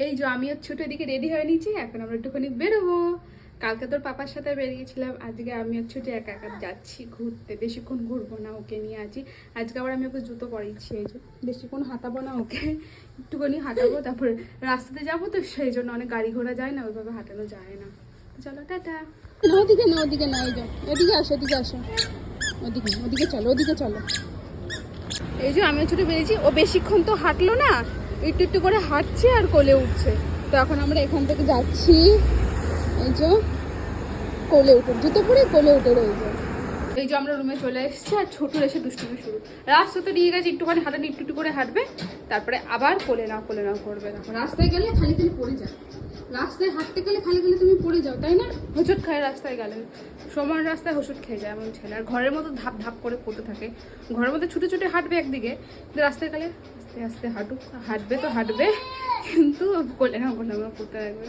এই যে আমি ছোট এদিকে রেডি হয়ে নিয়েছি, এখন আমরা একটুখানি বেরোবো। কালকে তোর পাপার সাথে বেরিয়েছিলাম, আজকে আমি ছোট একা একা যাচ্ছি ঘুরতে। বেশিক্ষণ ঘুরবো না, ওকে নিয়ে আজকে আবার আমি ওকে জুতো পরিয়েছি। এই যে বেশিক্ষণ হাঁটাবো না ওকে, একটুখানি হাঁটাবো, তারপরে রাস্তাতে যাবো তো সেই জন্য অনেক গাড়ি ঘোড়া যায় না, ওইভাবে হাঁটানো যায় না। চলো টাটা। ওদিকে না, ওদিকে না, এই যে এদিকে আসো, এদিকে আসো, ওদিকে ওদিকে চলো, ওদিকে চলো। এই যে আমিও ছোট বেরিয়েছি, ও বেশিক্ষণ তো হাঁটলো না, একটু একটু করে হাঁটছে আর কোলে উঠছে। তো এখন আমরা এখান থেকে যাচ্ছি, এই যে কোলে উঠে, জুতো পরে কোলে উঠে রয়েছে। এই যে আমরা রুমে চলে এসেছি, আর ছোট এসে দুষ্টুমি শুরু। রাস্তাতে নিয়ে গেছে, একটুখানি হাঁটানি, একটু একটু করে হাঁটবে, তারপরে আবার কোলে নাও করবে। তখন রাস্তায় গেলে খালি খালি পড়ে যায়, রাস্তায় হাঁটতে গেলে খালি খালি তুমি পড়ে যাও, তাই না? হোঁচট খায় রাস্তায় গেলে, সমান রাস্তায় হোঁচট খেয়ে যায় এমন ছেলে। আর ঘরের মতো ধাপ ধাপ করে পড়তে থাকে, ঘরের মধ্যে ছুটে ছুটে হাঁটবে একদিকে, কিন্তু রাস্তায় গেলে আস্তে আস্তে হাঁটবে তো হাঁটবে, কিন্তু কোলে নাও পড়তে থাকবে।